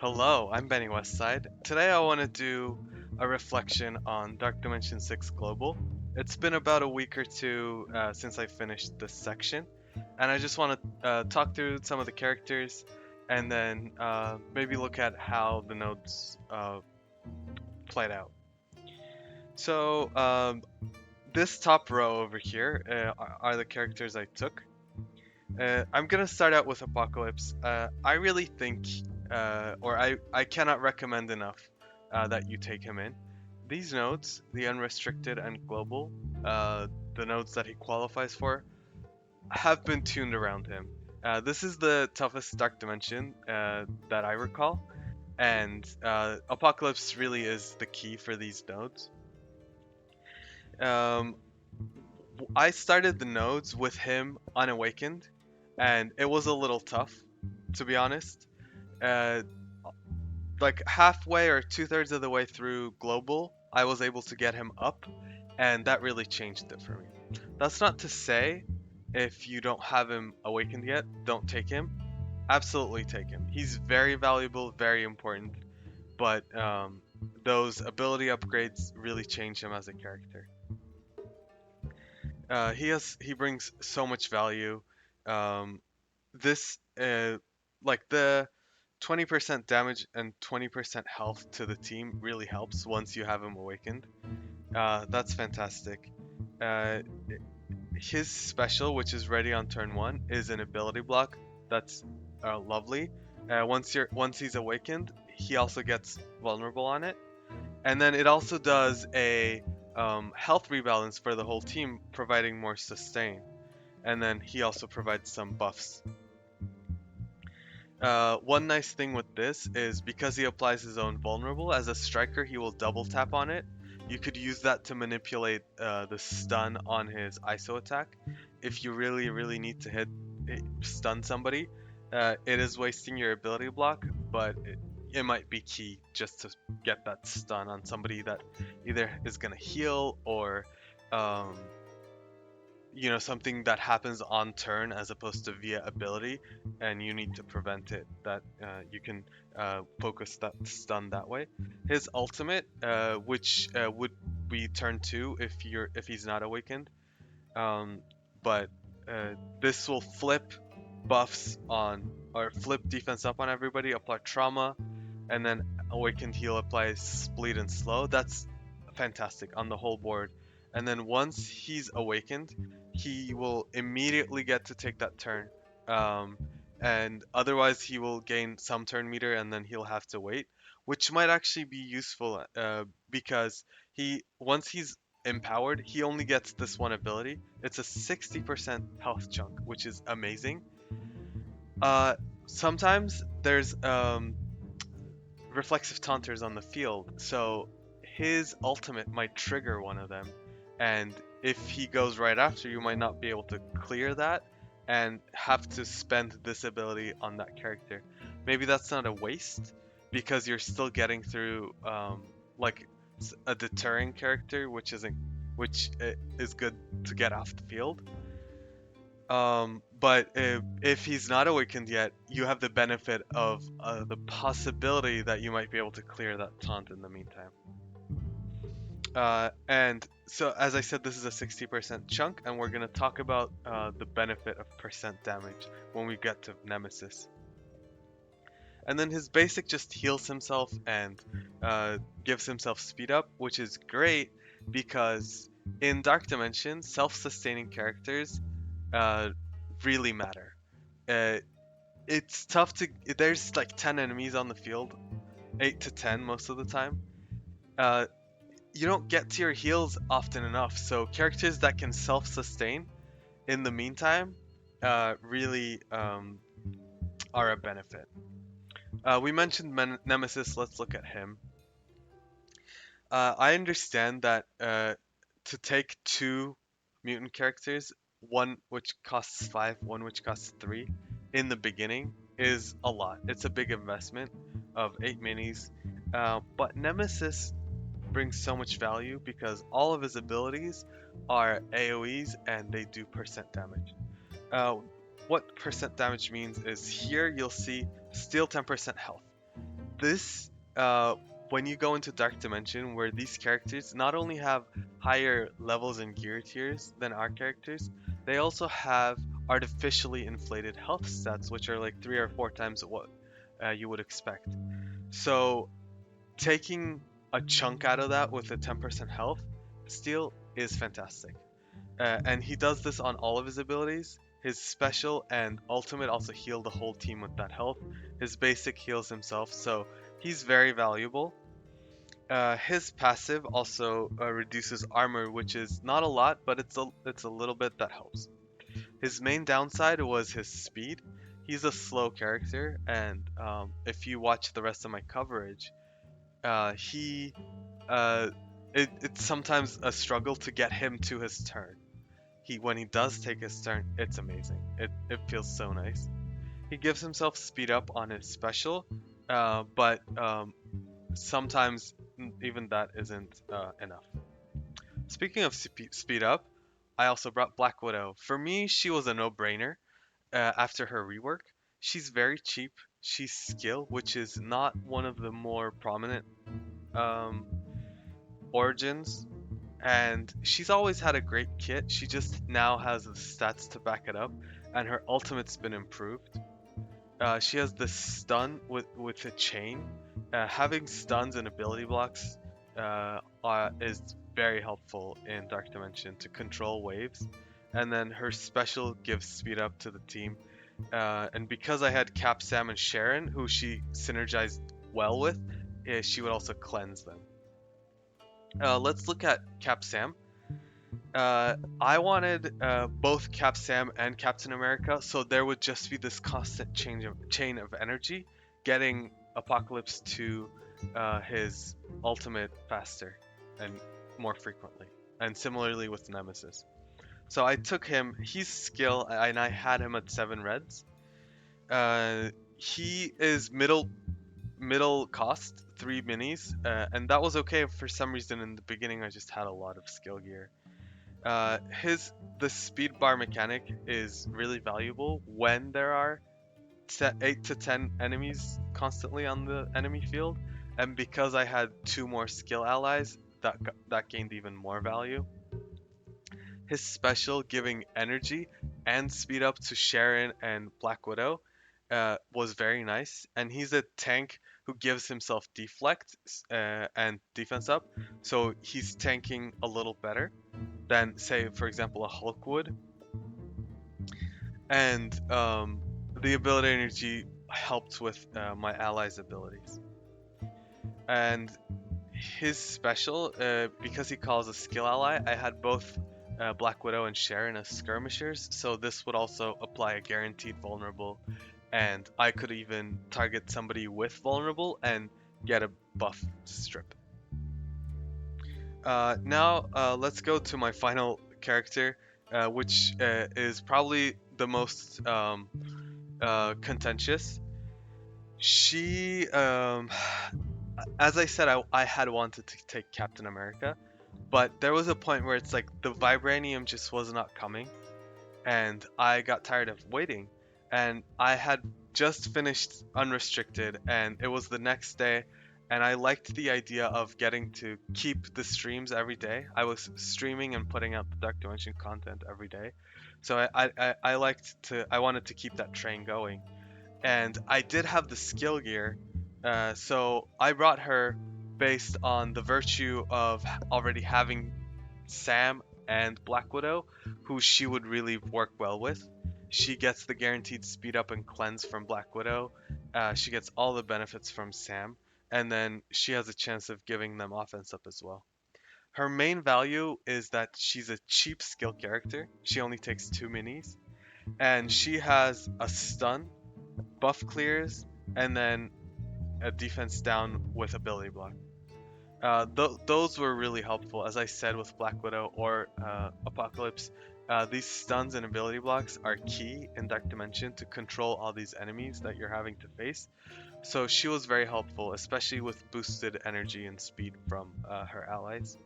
Hello, I'm Benny Westside. Today I want to do a reflection on Dark Dimension 6 Global. It's been about a week or two since I finished this section, and I just want to talk through some of the characters and then maybe look at how the nodes played out. So, this top row over here are the characters I took. I'm gonna start out with Apocalypse. I really think, or I cannot recommend enough that you take him in. These nodes, the unrestricted and global, the nodes that he qualifies for, have been tuned around him. This is the toughest Dark Dimension that I recall, and Apocalypse really is the key for these nodes. Um, I started the nodes with him unawakened, and it was a little tough, to be honest. Uh, like halfway or two-thirds of the way through global, I was able to get him up, and that really changed it for me. That's not to say if you don't have him awakened yet, don't take him. Absolutely take him. He's very valuable, very important, but those ability upgrades really change him as a character. He brings so much value. Um, this like the 20% damage and 20% health to the team really helps once you have him awakened. That's fantastic. Uh, his special, which is ready on turn one, is an ability block. That's lovely. Once he's awakened, he also gets vulnerable on it, and then it also does a health rebalance for the whole team, providing more sustain. And then he also provides some buffs. One nice thing with this is because he applies his own vulnerable, as a striker, he will double tap on it. You could use that to manipulate the stun on his ISO attack. If you really, really need to stun somebody, it is wasting your ability block, but it might be key just to get that stun on somebody that either is going to heal or um, something that happens on turn as opposed to via ability, and you need to prevent it, that you can focus that stun that way. His ultimate, which would be turn 2 if he's not awakened, um, but this will flip buffs on, or flip defense up on everybody, apply trauma, and then awakened heal applies split and slow. That's fantastic on the whole board. And then once he's awakened, he will immediately get to take that turn. Um, and otherwise, he will gain some turn meter and then he'll have to wait, which might actually be useful because once he's empowered, he only gets this one ability. It's a 60% health chunk, which is amazing. Uh, Sometimes there's reflexive taunters on the field, so his ultimate might trigger one of them, and if he goes right after, you might not be able to clear that and have to spend this ability on that character. Maybe that's not a waste because you're still getting through like a deterring character, which is good to get off the field. But if he's not awakened yet, you have the benefit of the possibility that you might be able to clear that taunt in the meantime. And so, as I said, this is a 60% chunk, and we're going to talk about the benefit of percent damage when we get to Nemesis. And then his basic just heals himself and gives himself speed up, which is great because in Dark Dimension, self-sustaining characters really matter. Uh, it's tough to. There's like 10 enemies on the field, 8 to 10 most of the time. Uh, you don't get to your heals often enough, so characters that can self-sustain in the meantime really are a benefit. We mentioned Nemesis. Let's look at him. I understand that to take two mutant characters, one which costs 5, one which costs 3, in the beginning is a lot. It's a big investment of 8 minis. But Nemesis brings so much value because all of his abilities are AoEs and they do percent damage. Uh, what percent damage means is here you'll see steal 10% health. this when you go into Dark Dimension, where these characters not only have higher levels and gear tiers than our characters, they also have artificially inflated health stats, which are like 3 or 4 times what you would expect. So taking a chunk out of that with a 10% health steal is fantastic. And he does this on all of his abilities. His special and ultimate also heal the whole team with that health. His basic heals himself, so he's very valuable. His passive also reduces armor, which is not a lot, but it's a little bit that helps. His main downside was his speed. He's a slow character, and if you watch the rest of my coverage, he it's sometimes a struggle to get him to his turn. When he does take his turn, it's amazing. It feels so nice. He gives himself speed up on his special, but sometimes even that isn't enough. Speaking of speed up, I also brought Black Widow. For me, she was a no-brainer after her rework. She's very cheap. She's skill, which is not one of the more prominent um, origins, and she's always had a great kit. She just now has the stats to back it up, and her ultimate's been improved. She has the stun with a chain. Having stuns and ability blocks is very helpful in Dark Dimension to control waves. And then her special gives speed up to the team. And because I had Cap, Sam, and Sharon, who she synergized well with, she would also cleanse them. Let's look at Cap Sam. I wanted both Cap Sam and Captain America, so there would just be this constant chain of energy, getting Apocalypse to his ultimate faster and more frequently, and similarly with Nemesis. So I took him. He's skill, and I had him at 7 reds. He is middle cost, 3 minis, and that was okay. For some reason, in the beginning, I just had a lot of skill gear. The speed bar mechanic is really valuable when there are 8 to 10 enemies constantly on the enemy field, and because I had 2 more skill allies, that gained even more value. His special, giving energy and speed up to Sharon and Black Widow, was very nice, and he's a tank who gives himself deflect and defense up, so he's tanking a little better than, say, for example, a Hulk would. And the ability energy helped with my allies' abilities. And his special, because he calls a skill ally, I had both Black Widow and Sharon as skirmishers, so this would also apply a guaranteed vulnerable, and I could even target somebody with vulnerable and get a buff strip. Now, let's go to my final character, which is probably the most contentious. She, as I said, I had wanted to take Captain America, but there was a point where it's like the Vibranium just was not coming, and I got tired of waiting, and I had just finished Unrestricted, and it was the next day, and I liked the idea of getting to keep the streams every day. I was streaming and putting out the Dark Dimension content every day, so I wanted to keep that train going, and I did have the skill gear, so I brought her based on the virtue of already having Sam and Black Widow, who she would really work well with. She gets the guaranteed speed up and cleanse from Black Widow. She gets all the benefits from Sam, and then she has a chance of giving them offense up as well. Her main value is that she's a cheap skill character. She only takes 2 minis, and she has a stun, buff clears, and then a defense down with ability block. Those were really helpful, as I said, with Black Widow or Apocalypse. These stuns and ability blocks are key in Dark Dimension to control all these enemies that you're having to face. So she was very helpful, especially with boosted energy and speed from her allies.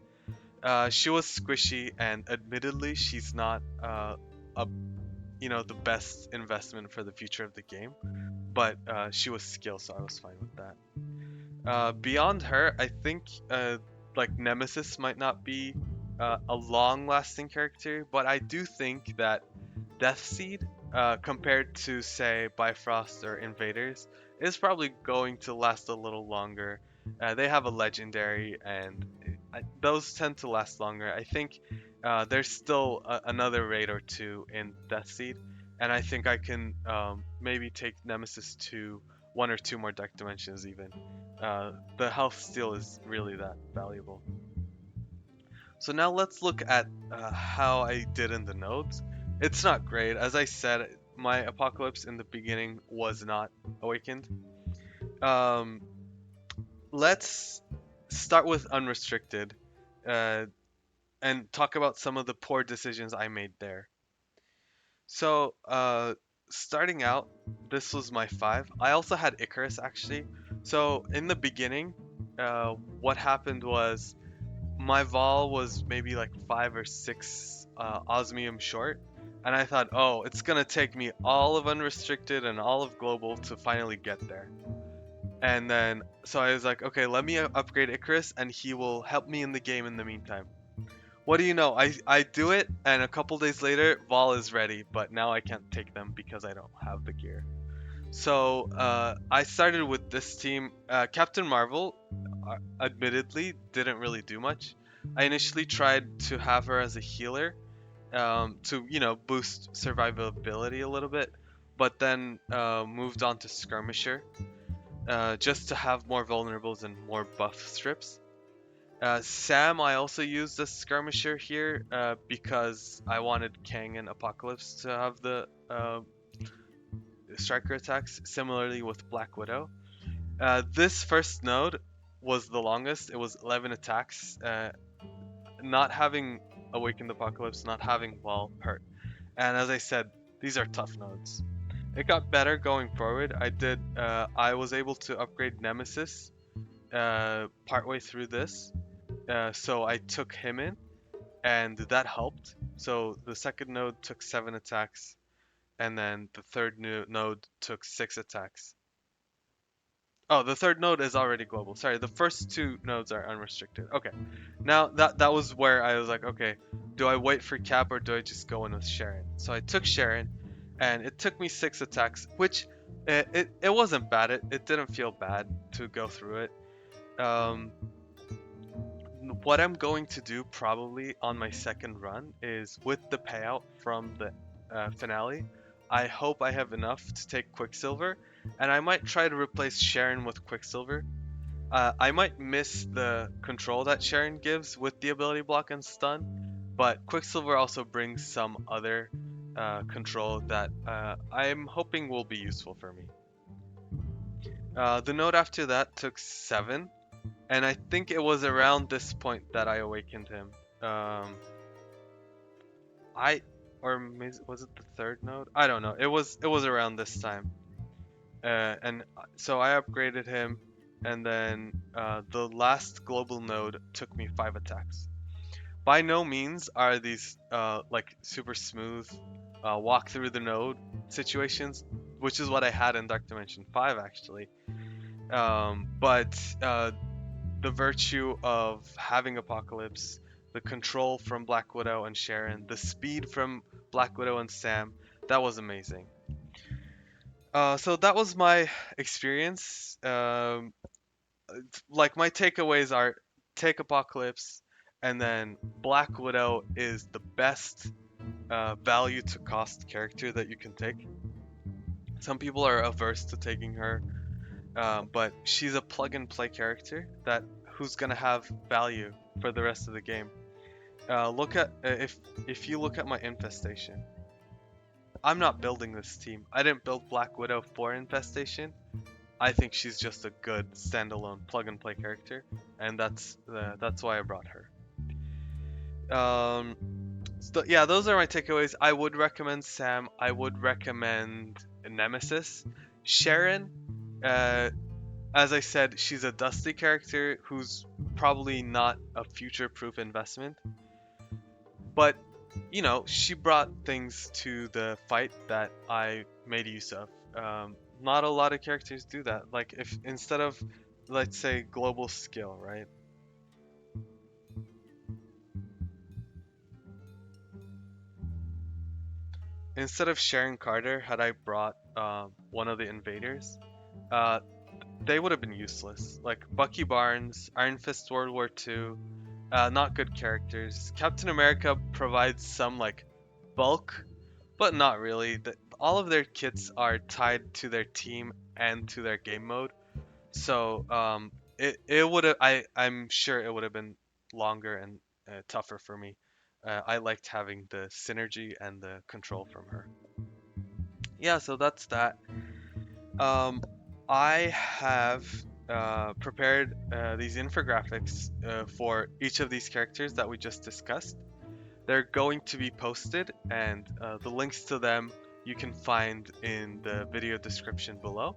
She was squishy, and admittedly, she's not the best investment for the future of the game. But she was skill, so I was fine with that. Beyond her, I think like Nemesis might not be a long-lasting character, but I do think that Deathseed, compared to say Bifrost or Invaders, is probably going to last a little longer. They have a legendary, and those tend to last longer. I think there's still another raid or two in Deathseed, and I think I can maybe take Nemesis to one or two more Dark Dimensions even. The health steal is really that valuable. So now let's look at how I did in the nodes. It's not great. As I said, my Apocalypse in the beginning was not awakened. Um, let's start with Unrestricted uh, and talk about some of the poor decisions I made there. So, starting out, this was my 5. I also had Icarus actually. So, in the beginning, what happened was my vol was maybe like 5 or 6 osmium short, and I thought, oh, it's gonna take me all of unrestricted and all of global to finally get there. And then, so I was like, okay, let me upgrade Icarus, and he will help me in the game in the meantime. What do you know? I do it, and a couple days later, Vol is ready, but now I can't take them because I don't have the gear. So I started with this team. Captain Marvel, admittedly, didn't really do much. I initially tried to have her as a healer, to boost survivability a little bit, but then moved on to Skirmisher, just to have more vulnerables and more buff strips. Sam, I also used as Skirmisher here because I wanted Kang and Apocalypse to have the striker attacks, similarly with Black Widow. This first node was the longest. It was 11 attacks. Not having Awakened Apocalypse, not having Wall hurt. And as I said, these are tough nodes. It got better going forward. I was able to upgrade Nemesis partway through this. So I took him in, and that helped. So the second node took 7 attacks, and then the third node took 6 attacks. Oh, the third node is already global. Sorry, the first two nodes are unrestricted. Okay, now that was where I was like, okay, do I wait for Cap or do I just go in with Sharon? So I took Sharon, and it took me 6 attacks, which it wasn't bad. It didn't feel bad to go through it. Um, what I'm going to do probably on my second run is with the payout from the finale. I hope I have enough to take Quicksilver, and I might try to replace Sharon with Quicksilver. I might miss the control that Sharon gives with the ability block and stun, but Quicksilver also brings some other control that I'm hoping will be useful for me. The node after that took 7, and I think it was around this point that I awakened him. Um, I was it the third node? I don't know. It was around this time. And so I upgraded him, and then the last global node took me 5 attacks. By no means are these like super smooth walk through the node situations, which is what I had in Dark Dimension 5 actually. But the virtue of having Apocalypse, the control from Black Widow and Sharon, the speed from Black Widow and Sam, that was amazing. So that was my experience. Like my takeaways are take Apocalypse, and then Black Widow is the best value to cost character that you can take. Some people are averse to taking her, but she's a plug and play character that who's gonna have value for the rest of the game. Look at if you look at my infestation. I'm not building this team. I didn't build Black Widow for infestation. I think she's just a good standalone plug and play character, and that's why I brought her. Um, so yeah, those are my takeaways. I would recommend Sam. I would recommend Nemesis. Sharon, as I said, she's a dusty character who's probably not a future-proof investment. But, she brought things to the fight that I made use of. Not a lot of characters do that. Like, if instead of let's say global skill, right? Instead of Sharon Carter, had I brought one of the invaders, uh, they would have been useless. Like Bucky Barnes, Iron Fist World War II, not good characters. Captain America provides some like bulk, but not really. All of their kits are tied to their team and to their game mode. So it would have I'm sure it would have been longer and tougher for me. I liked having the synergy and the control from her. Yeah, so that's that. Um, I have prepared these infographics for each of these characters that we just discussed. They're going to be posted, and the links to them you can find in the video description below.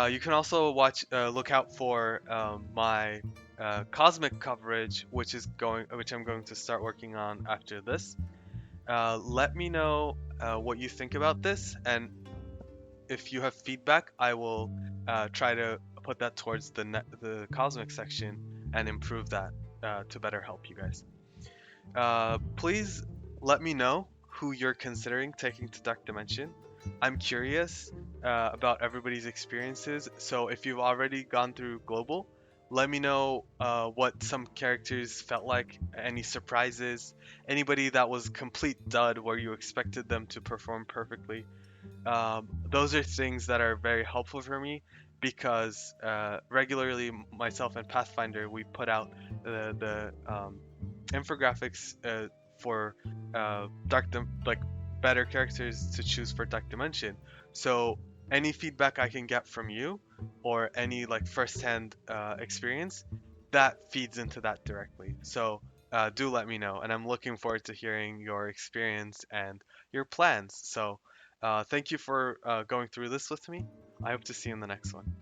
You can also look out for my cosmic coverage, which I'm going to start working on after this. Let me know what you think about this, and if you have feedback, I will try to put that towards the cosmic section and improve that to better help you guys. Please let me know who you're considering taking to Dark Dimension. I'm curious about everybody's experiences, so if you've already gone through Global, let me know what some characters felt like, any surprises, anybody that was complete dud where you expected them to perform perfectly. Those are things that are very helpful for me because regularly myself and Pathfinder we put out the infographics for like better characters to choose for Dark Dimension. So any feedback I can get from you or any like first-hand experience that feeds into that directly. So do let me know, and I'm looking forward to hearing your experience and your plans. So thank you for going through this with me. I hope to see you in the next one.